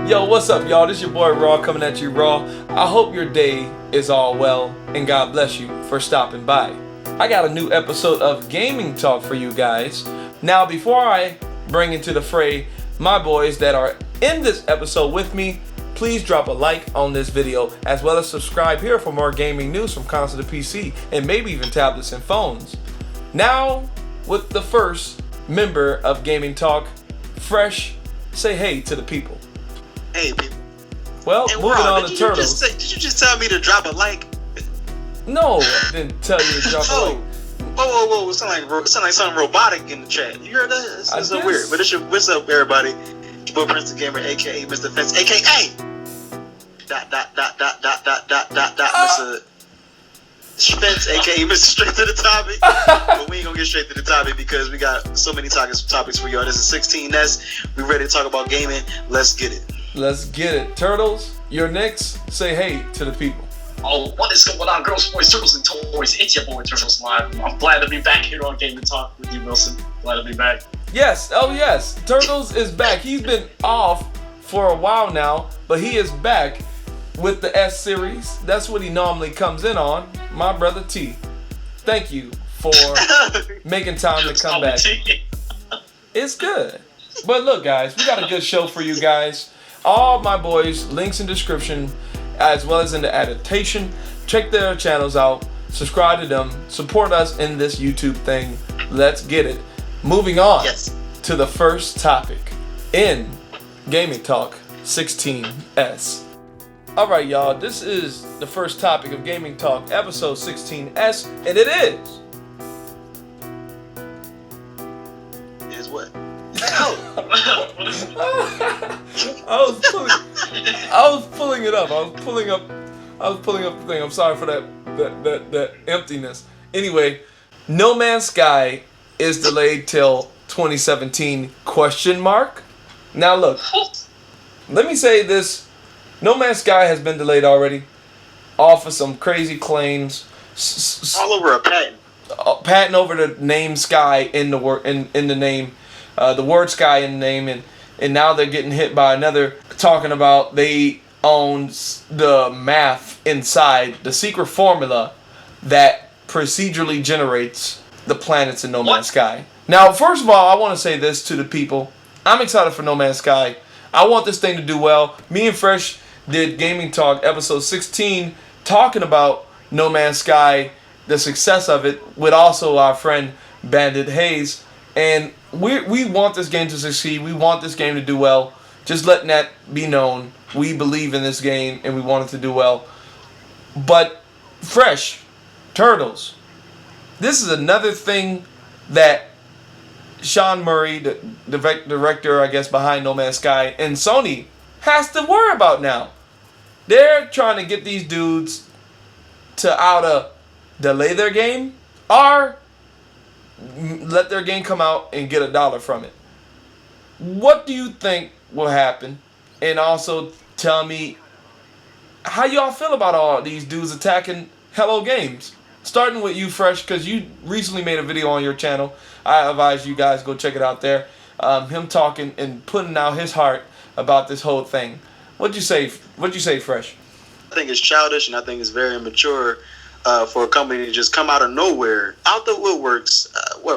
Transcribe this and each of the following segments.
Yo, what's up, y'all? This your boy Raw coming at you raw. I hope your day is all well, and God bless you for stopping by. I got a new episode of GamIN Talk for you guys. Now, before I bring into the fray my boys that are in this episode with me, please drop a like on this video, as well as subscribe here for more gaming news from console to PC, and maybe even tablets and phones. Now, with the first member of GamIN Talk, Fresh, say hey to the people. Hey, people. Well, Hey, moving Ron, on to Turtles. Did you just tell me to drop a like? No, I didn't tell you to drop a like. Whoa. It sound like something robotic in the chat. You heard that? It's so weird. But what's up, everybody? Your boy PrinceThaGamer, a.k.a. Mr. Fence, a.k.a. ... Mr. Spence, a.k.a. Mr. Straight to the Topic. But we ain't gonna get straight to the topic because we got so many topics for y'all. This is 16S. We ready to talk about gaming. Let's get it. Let's get it. Turtles, you're next. Say hey to the people. Oh, what is going on, girls, boys, turtles, and toys? It's your boy Turtles Live. I'm glad to be back here on GamIN Talk with you, Wilson. Glad to be back. Yes, oh yes, Turtles is back. He's been off for a while now, but he is back with the S series. That's what he normally comes in on. My brother T. Thank you for making time to come back. It's good. But look, guys, we got a good show for you guys. All my boys, links in description, as well as in the adaptation. Check their channels out. Subscribe to them. Support us in this YouTube thing. Let's get it. Moving on to the first topic in GamIN Talk 16S. Alright, y'all, this is the first topic of GamIN Talk, episode 16S, and it is... Is what? I was pulling it up. I was pulling up the thing. I'm sorry for that emptiness. Anyway, No Man's Sky is delayed till 2017 ? Now look, let me say this. No Man's Sky has been delayed already, off of some crazy claims. All over a patent. Patent over the name Sky in the name, the word Sky in the name, and now they're getting hit by another talking about they own the math inside the secret formula that procedurally generates the planets in No Man's Sky. Now, first of all, I want to say this to the people. I'm excited for No Man's Sky. I want this thing to do well. Me and Fresh did GamIN Talk episode 16 talking about No Man's Sky, the success of it, with also our friend Bandit Hayes. And we want this game to succeed. We want this game to do well. Just letting that be known. We believe in this game and we want it to do well. But Fresh, Turtles, this is another thing that Sean Murray, the director, I guess, behind No Man's Sky, and Sony has to worry about now. They're trying to get these dudes to either delay their game or let their game come out and get $1 from it. What do you think will happen? And also tell me how y'all feel about all these dudes attacking Hello Games. Starting with you, Fresh, because you recently made a video on your channel. I advise you guys go check it out there. Him talking and putting out his heart about this whole thing. What'd you say, Fresh? I think it's childish and I think it's very immature for a company to just come out of nowhere, out the woodworks.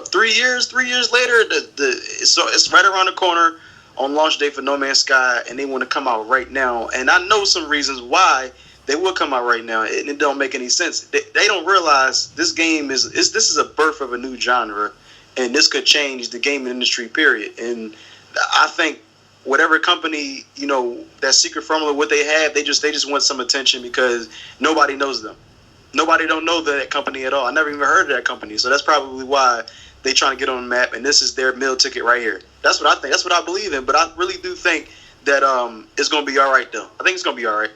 3 years? 3 years later, it's right around the corner on launch day for No Man's Sky, and they want to come out right now. And I know some reasons why they will come out right now, and it don't make any sense. They don't realize this game this is a birth of a new genre, and this could change the gaming industry, period. And I think whatever company, that secret formula, what they have, they just want some attention because nobody knows them. Nobody don't know that company at all. I never even heard of that company, so that's probably why they trying to get on the map, and this is their meal ticket right here. That's what I think. That's what I believe in. But I really do think that it's gonna be all right, though. I think it's gonna be all right.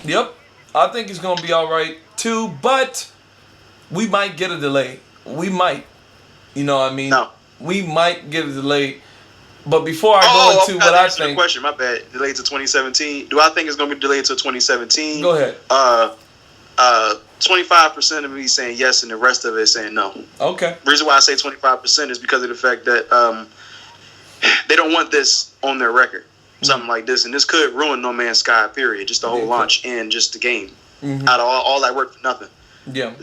Yep, I think it's gonna be all right too. But we might get a delay. We might. You know what I mean? No. We might get a delay. But before I go into what I think, question. My bad. Delayed to 2017. Do I think it's gonna be delayed to 2017? Go ahead. 25% of me saying yes, and the rest of it saying no. Okay. The reason why I say 25% is because of the fact that they don't want this on their record. something like this, and this could ruin No Man's Sky. Period. Just the whole launch and just the game. Out of all that work for nothing. Yeah.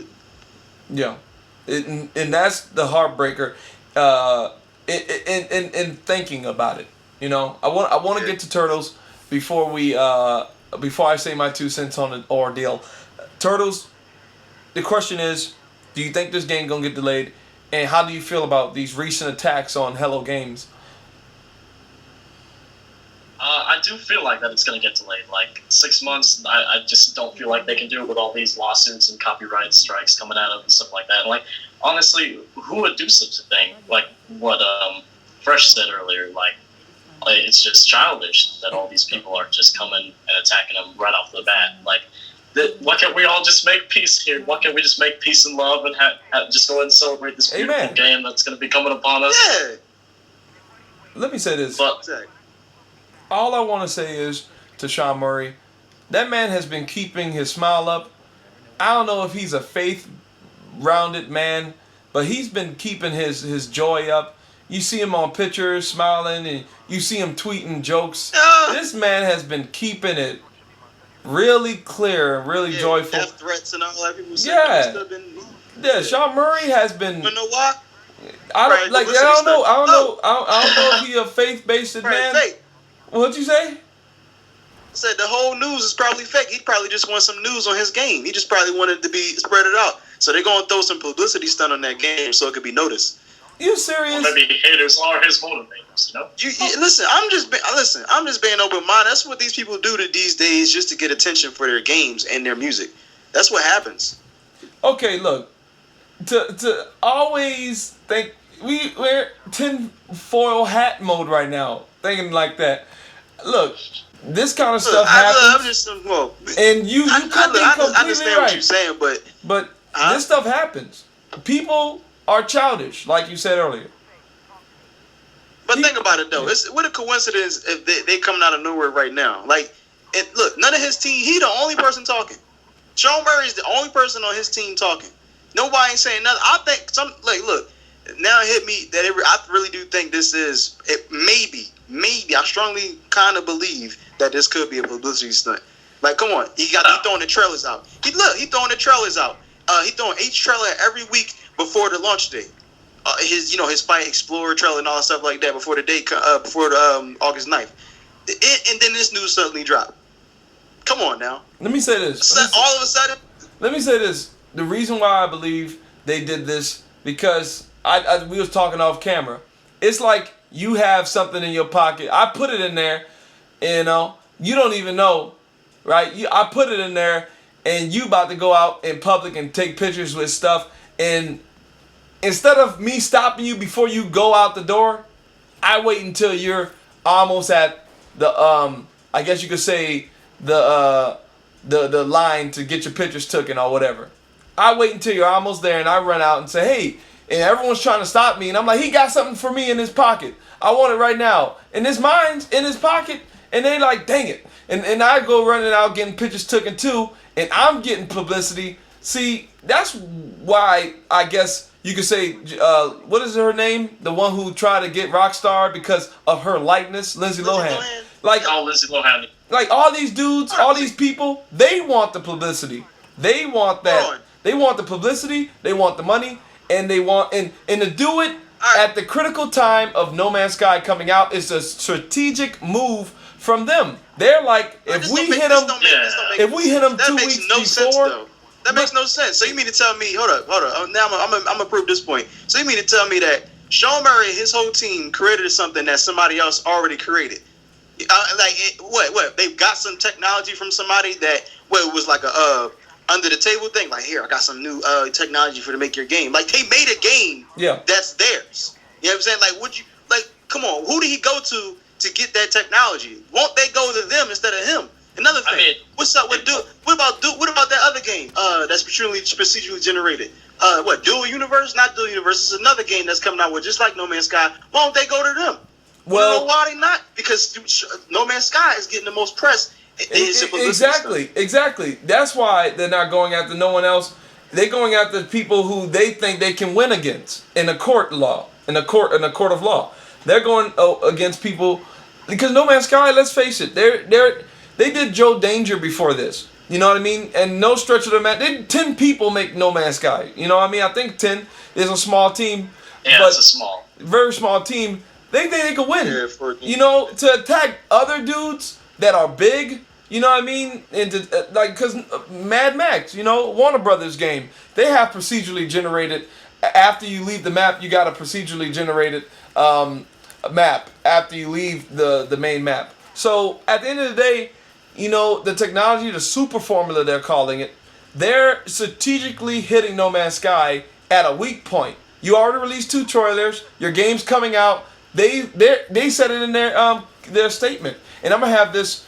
And that's the heartbreaker. In thinking about it, you know, I want to get to Turtles before I say my 2 cents on the ordeal. Turtles. The question is, do you think this game gonna get delayed? And how do you feel about these recent attacks on Hello Games? I do feel like that it's going to get delayed. Like 6 months, I just don't feel like they can do it with all these lawsuits and copyright strikes coming at them and stuff like that. And like, honestly, who would do such a thing? Like what Fresh said earlier, like it's just childish that all these people are just coming and attacking them right off the bat. Like, why can't we all just make peace here? Why can't we just make peace and love and just go ahead and celebrate this beautiful game that's going to be coming upon us? Yeah. Let me say this. But, all I want to say is to Sean Murray, that man has been keeping his smile up. I don't know if he's a faith-rounded man, but he's been keeping his joy up. You see him on pictures smiling, and you see him tweeting jokes. This man has been keeping it really clear, really joyful. Death threats and all that. People say Sean Murray has been. You know why? I don't know if he a faith-based man. Fake. What'd you say? I said the whole news is probably fake. He probably just wants some news on his game. He just probably wanted to be spread it out. So they're gonna throw some publicity stunt on that game so it could be noticed. You serious? Well, maybe haters are his motivators, you know? Listen, I'm just being open-minded. That's what these people do these days just to get attention for their games and their music. That's what happens. Okay, look. To always think we're tinfoil hat mode right now, thinking like that. Look, this kind of stuff happens. And you could be completely I understand right. what you're saying, but this stuff happens. People are childish, like you said earlier. But think about it though. What a coincidence if they coming out of nowhere right now. Like, look, none of his team. He the only person talking. Sean Murray's the only person on his team talking. Nobody ain't saying nothing. I think look. Now it hit me that I really do think this is it. Maybe I strongly kind of believe that this could be a publicity stunt. Like, come on, he throwing the trailers out. He throwing the trailers out. He throwing each trailer every week before the launch date. His Fight Explorer trailer and all that stuff like that before the date, before the August 9th. And then this news suddenly dropped. Come on now. Let me say this. All of a sudden. Let me say this. The reason why I believe they did this because we was talking off camera. It's like you have something in your pocket. I put it in there, you don't even know, right? I put it in there, and you about to go out in public and take pictures with stuff, and instead of me stopping you before you go out the door, I wait until you're almost at the I guess you could say the line to get your pictures taken or whatever. I wait until you're almost there, and I run out and say, hey, and everyone's trying to stop me, and I'm like, he got something for me in his pocket. I want it right now. And mine's in his pocket, and they like, dang it. And I go running out getting pictures taken too, and I'm getting publicity. See, that's why I guess you could say, what is her name? The one who tried to get Rockstar because of her likeness, Lindsay Lohan. Lindsay Lohan. Like all these dudes, all these people, they want the publicity. They want that. They want the publicity. They want the money. And they want and to do it at the critical time of No Man's Sky coming out is a strategic move from them. They're like, if we hit them 2 weeks before, that makes no sense. So you mean to tell me? Hold up. Now I'm gonna prove this point. So you mean to tell me that Sean Murray and his whole team created something that somebody else already created? What? They've got some technology from somebody that it was like a under the table thing, like, here, I got some new technology to make your game. Like, they made a game that's theirs. You know what I'm saying? Like, come on, who did he go to get that technology? Won't they go to them instead of him? Another thing, what's up with What about that other game that's procedurally generated? Dual Universe? Not Dual Universe. It's another game that's coming out with just like No Man's Sky. Won't they go to them? Well, you know why they not? Because No Man's Sky is getting the most press. Exactly. That's why they're not going after no one else. They're going after people who they think they can win against in a court of law. They're going against people Because No Man's Sky, let's face it, they did Joe Danger before this. You know what I mean? And no stretch of the mat, 10 people make No Man's Sky. You know what I mean? I think 10 is a small team. Yeah, but it's a small. very small team. They think they could win. Yeah, 14. You know, to attack other dudes that are big. You know what I mean? And to, like, because Mad Max, you know, Warner Brothers game, they have procedurally generated. After you leave the map, you got a procedurally generated map after you leave the main map. So at the end of the day, you know, the technology, the Superformula they're calling it, they're strategically hitting No Man's Sky at a weak point. You already released 2 trailers. Your game's coming out. They said it in their statement, and I'm gonna have this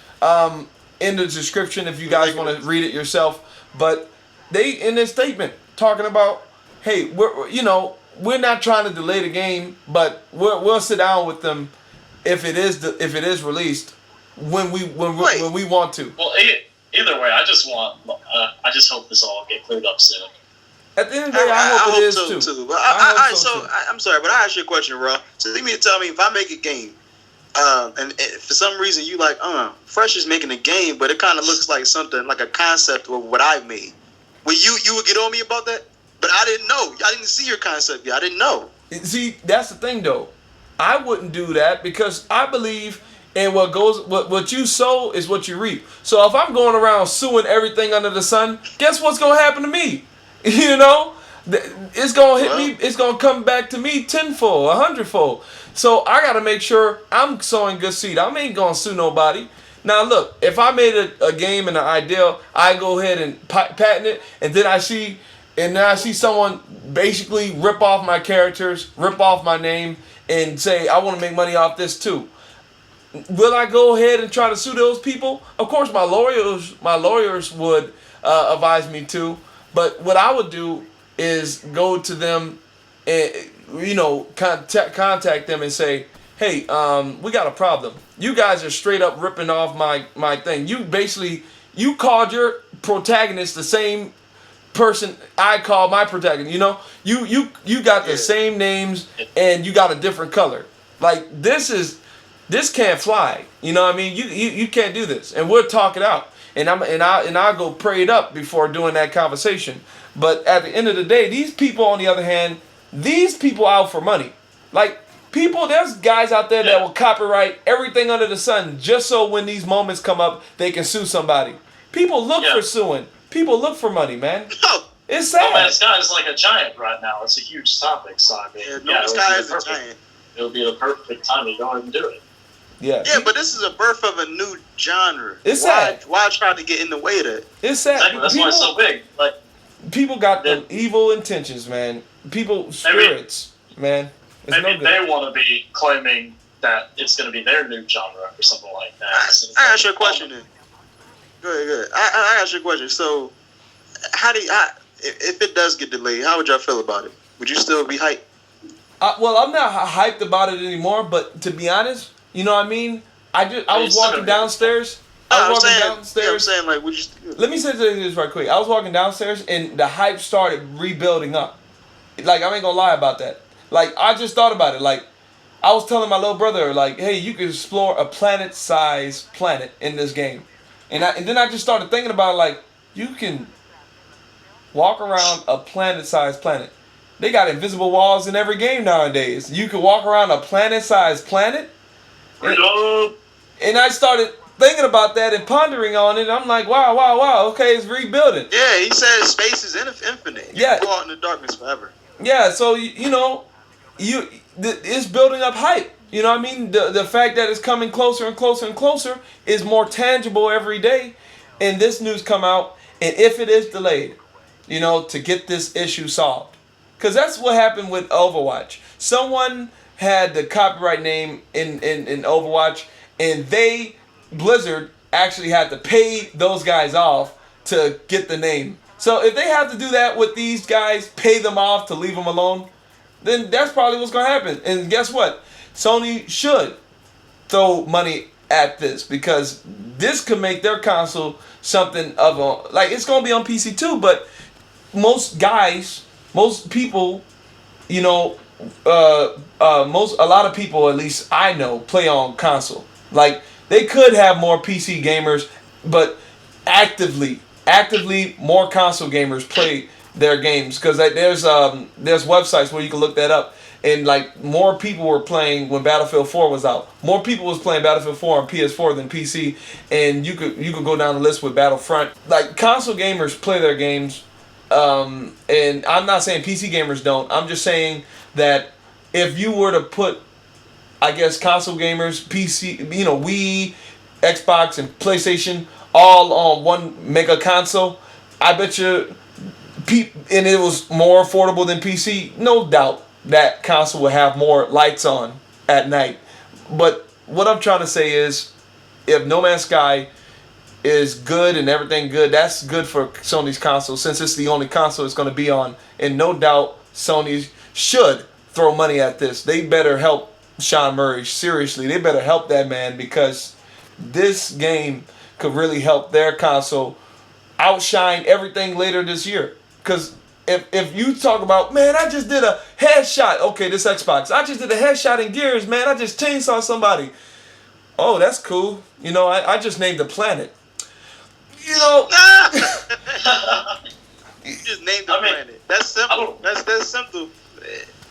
in the description if you guys want to read it yourself. But they in their statement talking about, hey, we're not trying to delay the game, but we'll sit down with them if it is released when we want to. Well, either way, I just hope this all get cleared up soon. At the end of the day, I hope it is too. But I'm sorry, but I asked you a question, Raw. So you mean to tell me if I make a game, and for some reason you like, Fresh is making a game, but it kind of looks like something like a concept of what I made. Well, you would get on me about that? But I didn't know. I didn't see your concept yet. I didn't know. See, that's the thing, though. I wouldn't do that because I believe in what you sow is what you reap. So if I'm going around suing everything under the sun, guess what's gonna happen to me? You know, it's gonna hit me. It's gonna come back to me tenfold, 100-fold. So I gotta make sure I'm sowing good seed. I ain't gonna sue nobody. Now look, if I made a game and an idea, I go ahead and patent it, and then I see someone basically rip off my characters, rip off my name, and say I want to make money off this too. Will I go ahead and try to sue those people? Of course, my lawyers would advise me to. But what I would do is go to them and contact them and say, hey, we got a problem. You guys are straight up ripping off my thing. You called your protagonist the same person I call my protagonist. You know, you got the same names and you got a different color. Like this can't fly. You know what I mean? You can't do this. And we'll talk it out. And I'll go pray it up before doing that conversation. But at the end of the day, these people, on the other hand, these people out for money. Like there's guys out there that will copyright everything under the sun just so when these moments come up, they can sue somebody. People look for suing. People look for money, man. It's sad. No Man's Sky is like a giant right now. It's a huge topic. So I mean, No Man's Sky is a giant. It'll be the perfect time to go ahead and do it. Yeah. Yeah, but this is a birth of a new genre. It's sad. Why try to get in the way of that? It's sad. Exactly. That's why it's so big. Like people got the evil intentions, man. People spirits, man. It's maybe no good. they want to be claiming that it's going to be their new genre or something like that. I ask you a question then. Good. I ask you a question. So, if it does get delayed, how would y'all feel about it? Would you still be hyped? Well, I'm not hyped about it anymore. But to be honest, you know what I mean. I was walking downstairs. I'm saying, like, would you? Let me say this right quick. I was walking downstairs and the hype started rebuilding up. Like I ain't gonna lie about that. Like I just thought about it. Like I was telling my little brother, like, hey, you can explore a planet-sized planet in this game, and then I just started thinking about it, like you can walk around a planet-sized planet. They got invisible walls in every game nowadays. You can walk around a planet-sized planet. And I started thinking about that and pondering on it. I'm like, wow. Okay, it's rebuilding. Yeah, he says space is infinite. You can go out in the darkness forever. Yeah, so it's building up hype. You know what I mean? The fact that it's coming closer and closer and closer is more tangible every day. And this news come out, and if it is delayed, to get this issue solved. Because that's what happened with Overwatch. Someone had the copyright name in Overwatch, and Blizzard actually had to pay those guys off to get the name. So if they have to do that with these guys, pay them off to leave them alone, then that's probably what's going to happen. And guess what? Sony should throw money at this because this could make their console something of a... Like, it's going to be on PC too, but most people, a lot of people, at least I know, play on console. Like they could have more PC gamers, but actively more console gamers play their games because there's websites where you can look that up. And like more people were playing when Battlefield 4 was out. More people was playing Battlefield 4 on PS4 than PC, and you could go down the list with Battlefront. Like console gamers play their games, and I'm not saying PC gamers don't. I'm just saying that if you were to put, I guess, console gamers, PC, Wii, Xbox, and PlayStation all on one mega console, I bet you, and it was more affordable than PC, no doubt that console will have more lights on at night. But what I'm trying to say is, if No Man's Sky is good and everything good, that's good for Sony's console since it's the only console it's going to be on. And no doubt Sony should throw money at this. They better help Sean Murray. Seriously, they better help that man because this game could really help their console outshine everything later this year. Because if you talk about, man, I just did a headshot. Okay, this Xbox. I just did a headshot in Gears, man. I just chainsaw somebody. Oh, that's cool. I just named the planet. You just named the planet. That's simple. That's simple.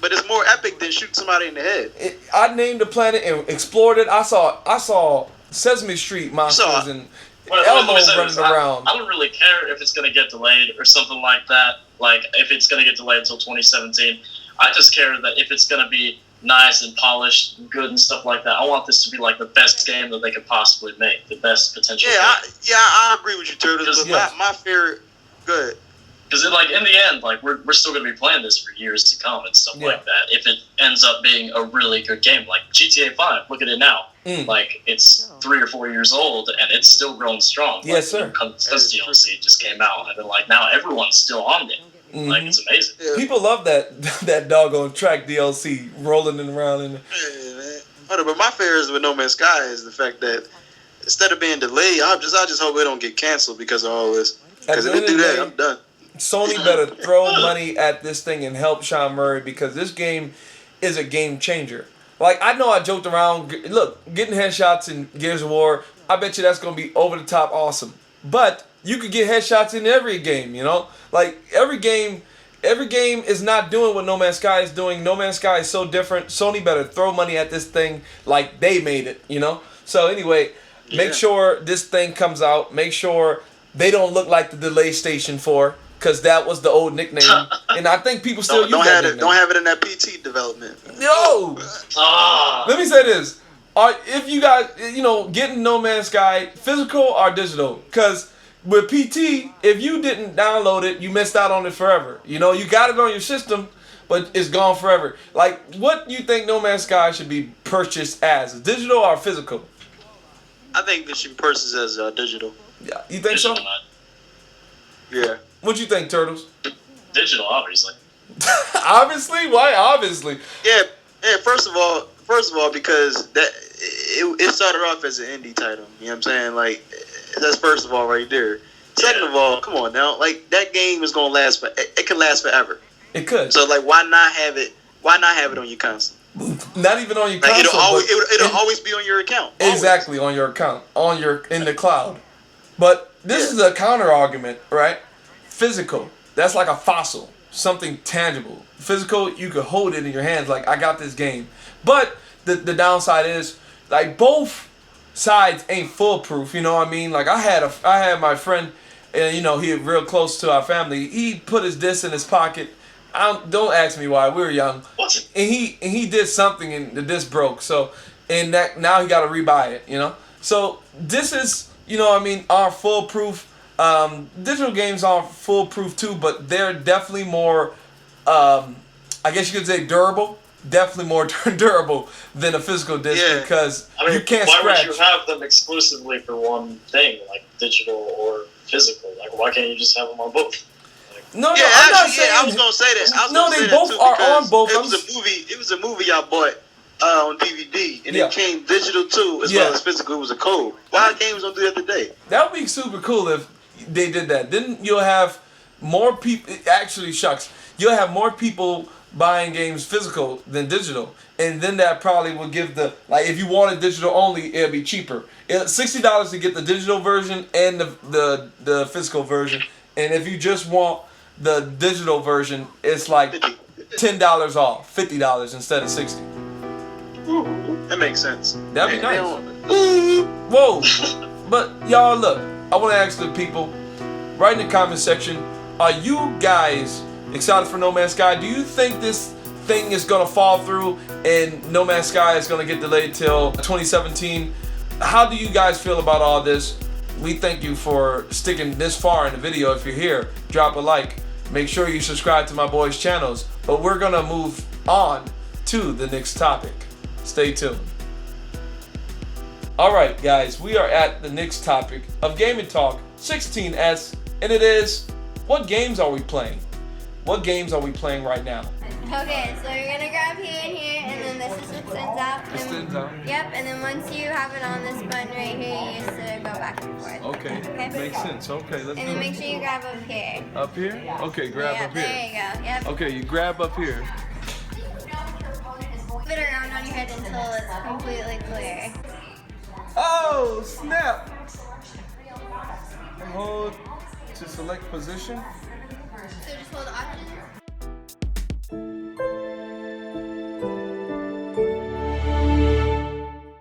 But it's more epic than shooting somebody in the head. I named the planet and explored it. I saw Sesame Street monsters and Elmo running around. I don't really care if it's gonna get delayed or something like that. Like if it's gonna get delayed until 2017. I just care that if it's gonna be nice and polished, and good and stuff like that. I want this to be like the best game that they could possibly make, the best potential. I agree with you, Turtles. But my fear, good. Because in the end, like we're still gonna be playing this for years to come and stuff like that. If it ends up being a really good game, like GTA 5, look at it now. Like it's 3 or 4 years old and it's still growing strong. Yes, sir. Because DLC just came out, and then now everyone's still on it. Like it's amazing. Yeah. People love that doggone track DLC rolling around in. But my fear is with No Man's Sky is the fact that instead of being delayed, I just hope it don't get canceled because of all this. Because if they do that, I'm done. Sony better throw money at this thing and help Sean Murray because this game is a game changer. Like, I know I joked around. Look, getting headshots in Gears of War, I bet you that's going to be over the top awesome. But you could get headshots in every game, Like, every game is not doing what No Man's Sky is doing. No Man's Sky is so different. Sony better throw money at this thing like they made it, So, anyway, make sure this thing comes out. Make sure they don't look like the Delay Station 4. Because that was the old nickname, and I think people still use that nickname. Don't have it in that PT development. Yo, let me say this: if you guys, getting No Man's Sky physical or digital? Because with PT, if you didn't download it, you missed out on it forever. You got it on your system, but it's gone forever. Like, what do you think No Man's Sky should be purchased as, digital or physical? I think it should be purchased as digital. Yeah, you think so? Yeah. What you think, Turtles? Digital, obviously. Obviously? Why obviously? Yeah. First of all, because that it started off as an indie title. You know what I'm saying? Like, that's first of all right there. Second of all, come on now. Like, that game is gonna last. It can last forever. It could. So like, why not have it? Why not have it on your console? Not even on your console. It'll always be on your account. Always. Exactly, on your account, in the cloud. But this is a counter argument, right? Physical, that's like a fossil, something tangible. Physical, you could hold it in your hands like, I got this game. But the downside is, like, both sides ain't foolproof, you know what I mean? Like, I had my friend, and he real close to our family. He put his disc in his pocket. Don't ask me why. We were young. What? And he did something and the disc broke. So, and that now he got to rebuy it, So this is, are foolproof. Digital games are foolproof too, but they're definitely more, I guess you could say durable. Definitely more durable than a physical disc because you can't scratch. Why would you have them exclusively for one thing, like digital or physical? Like, why can't you just have them on both? I'm not saying. I was gonna say that. They both are on both. It was a movie I bought on DVD, and it came digital too as well as physical. It was a code. Why games don't do that today? That would be super cool if they did that. Then you'll have more people. Actually, shucks, you'll have more people buying games physical than digital, and then that probably would give the, like, if you wanted digital only, it'd be cheaper. It's $60 to get the digital version and the physical version, and if you just want the digital version, it's like $10 off, $50 instead of $60. That makes sense. That'd be nice. Whoa! But y'all, look, I want to ask the people, write in the comment section, are you guys excited for No Man's Sky? Do you think this thing is gonna fall through and No Man's Sky is gonna get delayed till 2017? How do you guys feel about all this? We thank you for sticking this far in the video. If you're here, drop a like. Make sure you subscribe to my boys' channels. But we're gonna move on to the next topic. Stay tuned. Alright guys, we are at the next topic of GamIN Talk 16S, and it is, what games are we playing? What games are we playing right now? Okay, so you're gonna grab here and here, and then this is what sends out. It sends out? Yep, and then once you have it on this button right here, you used to go back and forth. Okay, makes sense. Okay, let's do it. And then make sure you grab up here. Up here? Okay, grab up here. There you go. Yep. Okay, you grab up here. Put it around on your head until it's completely clear. Oh, snap! Hold to select position. So just hold options.